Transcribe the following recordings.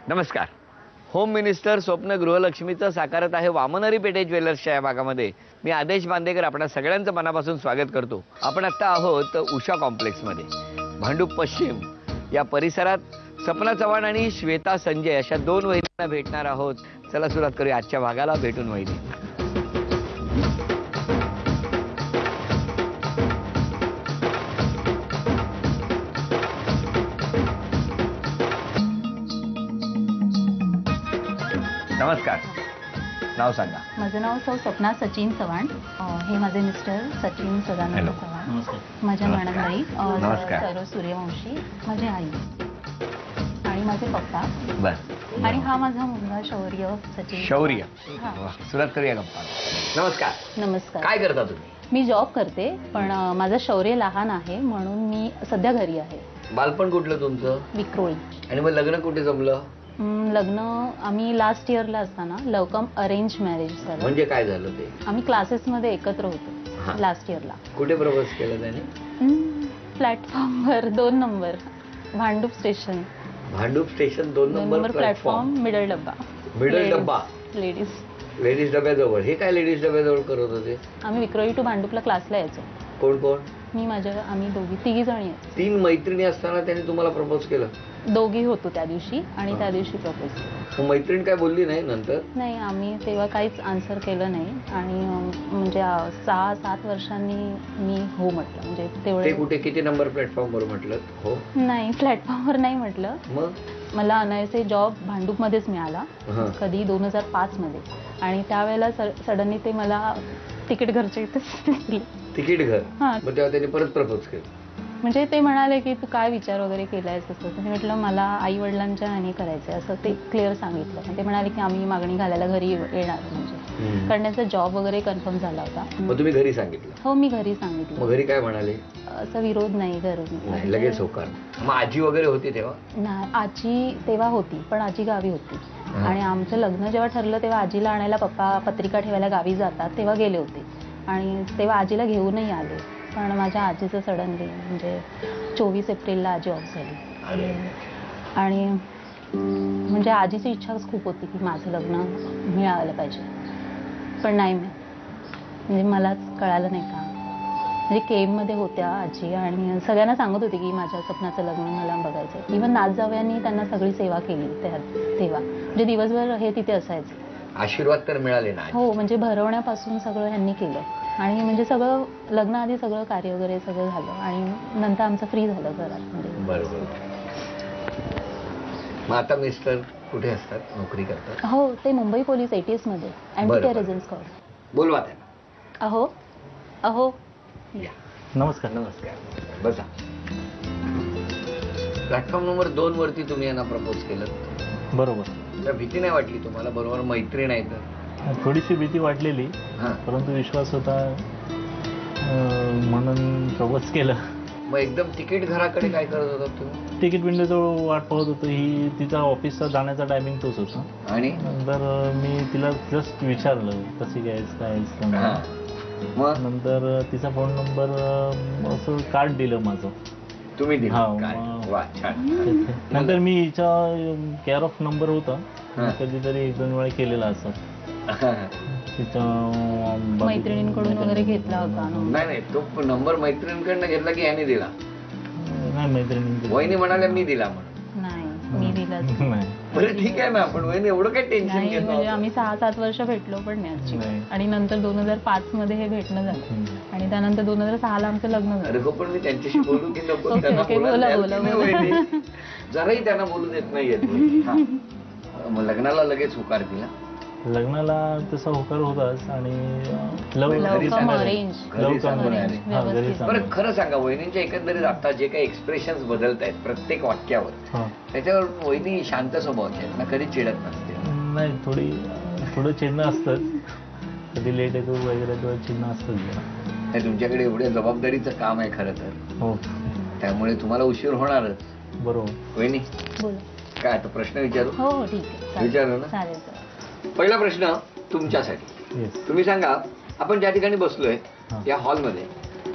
नमस्कार. Home minister स्वप्न गृहलक्ष्मीचं साकारत आहे वामनरी पेठे ज्वेलर्सच्या या भागामध्ये. मी आदेश बांदेकर आपल्या सगळ्यांचं मनापासून स्वागत करतो. आपण आत्ता आहोत उषा कॉम्प्लेक्समध्ये. भांडूप पश्चिम या परिसरात सपना चव्हाण आणि श्वेता संजय अशा दोन वहिनींना भेटणार आहोत. चला सुरुवात करूया आजच्या भागाला. भेटून वहिनी. नमस्कार. नाव सांगा. माझं नाव सपना सचिन चव्हाण. हे माझे मिस्टर सचिन सदानंद चव्हाण. माझ्या नणंदबाई सर सूर्यवंशी, माझी आई आणि माझे पप्पा. बर. आणि हा माझा मुलगा शौर्य सचिन. शौर्य. सुरुवात करूया गप्पा. नमस्कार. नमस्कार. काय करता तुम्ही? मी जॉब करते, पण माझं शौर्य लहान आहे म्हणून मी सध्या घरी आहे. बालपण कुठलं तुमचं? विक्रोळी. आणि मग लग्न कुठे जमलं? लग्न आम्ही लास्ट इयरला असताना लवकम अरेंज मॅरेज झालं. म्हणजे काय झालं ते? आम्ही क्लासेसमध्ये एकत्र होतो लास्ट इयरला. कुठे प्रपोज केलं त्याने? प्लॅटफॉर्मवर 2 number Bhandup station. Bhandup station 2 number platform middle डब्बा. मिडल डब्बा. लेडीज डब्याजवळ. हे काय लेडीज डब्याजवळ करत होते? आम्ही विक्रोळी टू भांडूपला क्लासला यायचो. कोण कोण? मी आम्ही तिघी जणी यायचो. 3 मैत्रिणी असताना त्याने तुम्हाला प्रपोज केलं? दोघी होतो त्या दिवशी आणि त्या दिवशी प्रपोज केलं. मैत्रीण काय बोलली नाही नंतर? नाही, आम्ही तेव्हा काहीच आन्सर केलं नाही. आणि म्हणजे 6-7 वर्षांनी मी हो म्हटलं. म्हणजे तेवढे. कुठे किती नंबर प्लॅटफॉर्मवर म्हटलं हो? नाही, प्लॅटफॉर्मवर नाही म्हटलं. मग मला अनायसे जॉब भांडूपमध्येच मिळाला कधी 2005 मध्ये. आणि त्यावेळेला सडनली ते मला तिकीट घरच्या इथेच. तिकीट घर? मग तेव्हा त्यांनी परत प्रपोज केलं? म्हणजे ते म्हणाले की तू काय विचार वगैरे केलायस असं. मी म्हटलं मला आई वडिलांच्या ह्याने करायचंय असं ते क्लिअर सांगितलं. ते म्हणाले की आम्ही मागणी घालायला घरी येणार. म्हणजे करण्याचा जॉब वगैरे कन्फर्म झाला होता. मग तुम्ही घरी सांगितलं? हो, मी घरी सांगितलं. मग घरी काय म्हणाले? असं विरोध नाही घरून. लगेच होकार. मग आजी वगैरे होती तेव्हा? नाही, आजी तेव्हा होती पण आजी गावी होती. आणि आमचं लग्न जेव्हा ठरलं तेव्हा आजीला आणायला पप्पा पत्रिका ठेवायला गावी जातात तेव्हा गेले होते. आणि तेव्हा आजीला घेऊनही आले. पण माझ्या आजीचं सडनली म्हणजे 24 एप्रिलला आजी ऑफ झाली. आणि म्हणजे आजीची इच्छाच खूप होती की माझं लग्न मिळालं पाहिजे. पण नाही, म्हणजे मलाच कळालं नाही का. म्हणजे केममध्ये होत्या आजी आणि सगळ्यांना सांगत होती की माझ्या स्वप्नाचं लग्न मला बघायचं. इव्हन नाथजावयांनी त्यांना सगळी सेवा केली तेव्हा. म्हणजे दिवसभर हे तिथे असायचे. आशीर्वाद तर मिळाले ना? हो, म्हणजे भरवण्यापासून सगळं ह्यांनी केलं. आणि म्हणजे सगळं लग्नाआधी सगळं कार्य वगैरे सगळं झालं. आणि नंतर आमचं फ्री झालं घरात. म्हणजे बरोबर. मग आता मिस्टर कुठे असतात? नोकरी करतात? हो, ते मुंबई पोलीस ATS मध्ये अँटी टेररिझम स्क्वॉड. बोलवा त्यांना. अहो. नमस्कार. नमस्कार. बसा. प्लॅटफॉर्म नंबर 2 वरती तुम्ही यांना प्रपोज केलं? बरोबर. तर भीती नाही वाटली तुम्हाला? बरोबर मैत्रीण आहे तर. थोडीशी भीती वाटलेली, परंतु विश्वास होता म्हणून प्रपोज केलं. मग एकदम तिकीट घराकडे काय करत होता तुम्ही? तिकीट विंडोजवळ वाट पाहत होतो. ही तिचा ऑफिसचा जाण्याचा टायमिंग तोच होता. आणि नंतर मी तिला जस्ट विचारलं कशी काय. मग नंतर तिचा फोन नंबर असं कार्ड दिलं माझं. तुम्ही दिलं? नंतर मी हिच्या केअर ऑफ नंबर होता कधीतरी 1-2 वेळा केलेला असं. तिच्या मैत्रिणींकडून वगैरे घेतला होता? नाही, तो नंबर मैत्रिणींकडनं घेतला की याने दिला? नाही, मैत्रिणी. वहिनी म्हणाल्या मी दिला म्हणून. नाही, मी दिलाच नाही. बरं ठीक आहे ना, पण वहिनी एवढं काय टेन्शन नाही. घेत? म्हणजे आम्ही 6-7 वर्ष भेटलो पण नाही. आणि नंतर 2005 मध्ये हे भेटणं झालं. आणि त्यानंतर 2006ला आमचं लग्न झालं. अरे पण मी त्यांच्याशी बोलू की नको? बोला. जराही त्यांना बोलू देत नाहीये. मग लग्नाला लगेच होकार दिला? लग्नाला तसा होकार होताच. आणि बरं खरं सांगा, वहिनींच्या एकंदरीत आता जे काही एक्सप्रेशन्स बदलत आहेत प्रत्येक वाक्यावर, त्याच्यावर वहिनी शांत स्वभावाच्या आहेत ना? कधी चिडत नसते? नाही, थोडं चिडणं असतंच. कधी लेट येतो वगैरे तेव्हा चिडणं असतंच. तुमच्याकडे एवढ्या जबाबदारीचं काम आहे खरं तर. हो, त्यामुळे तुम्हाला उशीर होणारच. बरोबर. वहिनी बोला. काय आता प्रश्न विचारू? हो, ठीक आहे. विचारू ना? चालेल. पहिला प्रश्न तुमच्यासाठी. तुम्ही सांगा, आपण ज्या ठिकाणी बसलोय या हॉलमध्ये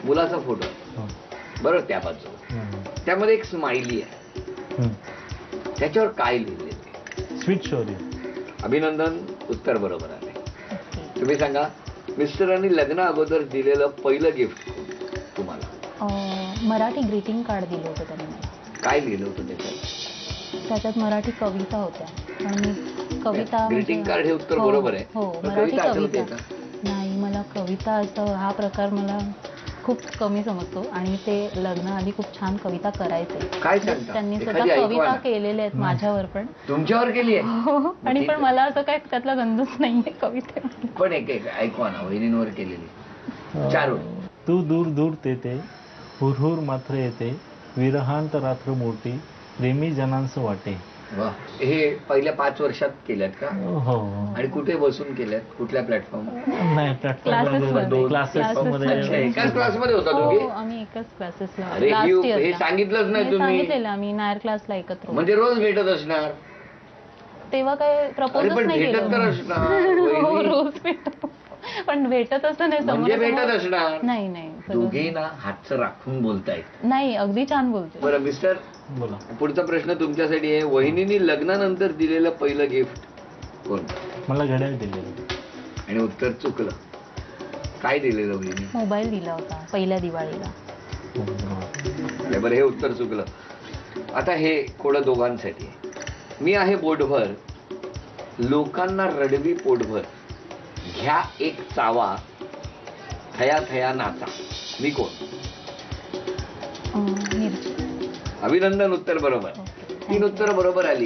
मुलाचा फोटो बरोबर त्या बाजूला, त्यामध्ये एक स्माइली आहे. त्याच्यावर काय लिहिलेलं? स्वीट शौर्य. अभिनंदन, उत्तर बरोबर आहे. तुम्ही सांगा, मिस्टरांनी लग्ना अगोदर दिलेलं पहिलं गिफ्ट तुम्हाला? मराठी ग्रीटिंग कार्ड दिलं होतं त्यांनी मला. काय लिहिलं होतं त्याच्यात? त्याच्यात मराठी कविता होत्या आणि मी कविता ग्रीटिंग कार्ड हे उत्तर हो, बरोबर आहे. हो पण मराठी कविता आठवते कविता. का? नाही, मला कविता असं हा प्रकार मला खूप कमी समजतो आणि ते लग्नाआधी खूप छान कविता करायचे. काय सांगता? त्यांनी एखादी स्वतः ऐकवा कविता ना. केलेल्या आहेत माझ्यावर पण. तुमच्यावर केली आहे? हो, आणि ठीक पण आहे. मला असं काय त्यातला गंधच नाहीये कवितेमध्ये. पण एक एक ऐकवा ना, वहिनींवर केलेली. चारू. तू दूर दूर तेथे हुरहुर मात्र येते, विरहांत रात्र मोठी प्रेमी जनांस वाटे. वा, हे पहिल्या 5 वर्षात केल्यात का? हो. आणि कुठे बसून केल्यात? कुठल्या प्लॅटफॉर्म? नाही, Classes क्लासेस एकाच क्लासमध्ये होता दोघे? हो, आम्ही एकच क्लासेसला अरे लास्ट हे इयरला सांगितलंच नाही तुम्ही. सांगितलेलं आम्ही नायर क्लासला एकत्र होतो. म्हणजे रोज भेटत असणार? तेव्हा काय अरे प्रपोजच पण नाही भेटत तर केलं. असणार हो, वहिनी. रोज भेटतो पण भेटत असं नाही म्हणजे भेटत समोरासमोर. असणार. नाही नाही दोघे ना हातचं राखून बोलतायत. नाही, अगदी छान बोलतो. बरं मिस्टर, बोला. पुढचा प्रश्न तुमच्यासाठी आहे. वहिनींनी लग्नानंतर दिलेलं पहिलं गिफ्ट कोण? मला घड्याळ दिलेलं. आणि उत्तर चुकलं. काय दिलेलं वहिनी? मोबाईल दिला होता पहिल्या दिवाळीला. नाही, बरं हे उत्तर चुकलं. आता हे कोडं दोघांसाठी आहे. मी आहे बोटभर, लोकांना रडवी पोटभर, घ्या एक चावा, थया थया नाचा. मी कोण? मिरची. अभिनंदन, उत्तर बरोबर. ओके. 3 उत्तर बरोबर आली.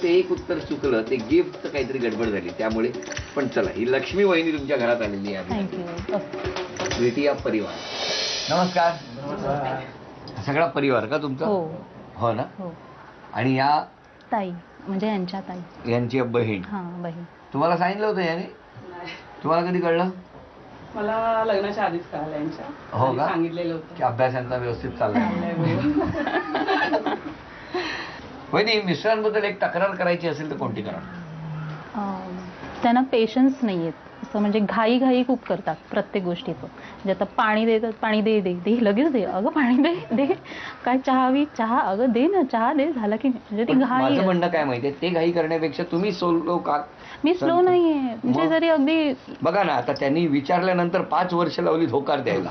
ते एक उत्तर चुकलं, ते गिफ्टचं काहीतरी गडबड झाली त्यामुळे. पण चला, ही लक्ष्मी वहिनी तुमच्या घरात आलेली आहे. थँक्यू. ओके. भेटूया परिवार. नमस्कार. सगळा परिवार का तुमचा? हो हो ना. हो. आणि या ताई म्हणजे यांच्या ताई. यांची बहीण. हा, बहीण. तुम्हाला सांगितलं होतं याने? तुम्हाला कधी कळलं? मला लग्नाच्या आधीच कळालं यांच्या. हो आणि का? सांगितलेलं होतं. की अभ्यास यांचा व्यवस्थित चाललाय. चाललंय. वहिनी, मिस्टरांबद्दल एक तक्रार करायची असेल तर कोणती करा? त्यांना पेशन्स नाही आहेत. असं म्हणजे घाई घाई खूप करतात प्रत्येक गोष्टीचं. म्हणजे आता पाणी देतात, पाणी दे दे दे, लगेच दे, अगं पाणी दे दे, काय चहा हवी, चहा, अगं दे ना, चहा दे, झाला की नाही. म्हणजे ती पण घाई माझं आहे. म्हणणं काय माहितीये, ते घाई करण्यापेक्षा तुम्ही सोलो का? मी स्लो नाहीये. म्हणजे मग? जरी अगदी बघा ना, आता त्यांनी विचारल्यानंतर 5 वर्ष लावली होकार द्यायला.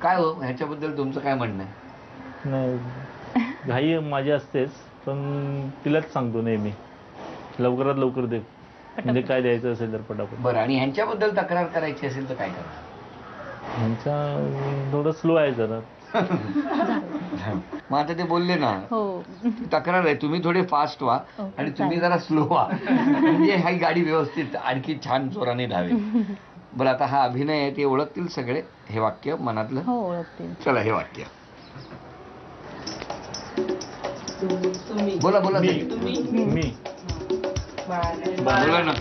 काय हो, ह्याच्याबद्दल तुमचं काय म्हणणं आहे? नाही, घाई माझी असतेच, पण तिलाच सांगतो नेहमी लवकरात लवकर दे, म्हणजे काय द्यायचं असेल तर पटापट. बरं, आणि ह्यांच्याबद्दल तक्रार करायची असेल तर काय करा? ह्यांचा थोडं स्लो आहे जरा. मग आता ते बोलले ना, हो. तक्रार आहे, तुम्ही थोडे फास्ट व्हा ओके, आणि तुम्ही चालेल. जरा स्लो व्हा, म्हणजे ही गाडी व्यवस्थित आणखी छान जोराने धावेल. बरं, आता हा अभिनय आहे, ते ओळखतील सगळे हे वाक्य मनातलं? हो, ओळखते. चला, हे वाक्य तुम्ही बोला बोला. मी बोला ना.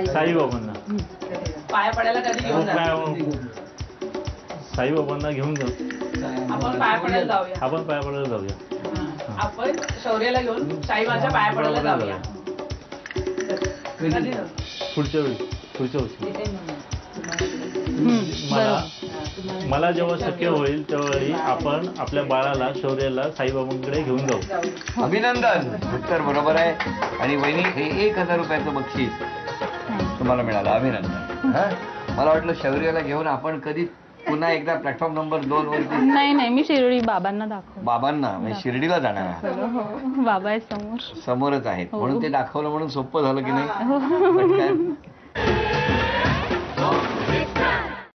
साईबाबांना. पाया पडायला कधी घेऊन जातो? साईबाबांना घेऊन जाऊ. आपण पाया पडायला जाऊया. आपण पाया पडायला जाऊया. आपण शौर्याला घेऊन साईबाच्या पाया पडायला जाऊया. कधी जाऊ? पुढच्या वर्षी इथे नाही. मला जेव्हा शक्य होईल त्यावेळी आपण आपल्या बाळाला, शौर्याला साईबाबांकडे घेऊन जाऊ. अभिनंदन, उत्तर बरोबर आहे. आणि वहिनी, हे 1000 रुपयाचं बक्षीस तुम्हाला मिळालं. अभिनंदन. हा, मला वाटलं शौर्याला घेऊन आपण कधी पुन्हा एकदा प्लॅटफॉर्म नंबर 2 वरती नाही नाही, मी शिर्डी बाबांना दाखवलं. बाबांना, म्हणजे शिर्डीला जाणार आहात. हो, बाबा आहे समोर. समोरच आहेत हो. म्हणून ते दाखवलं म्हणून सोपं झालं की नाही? पटकन.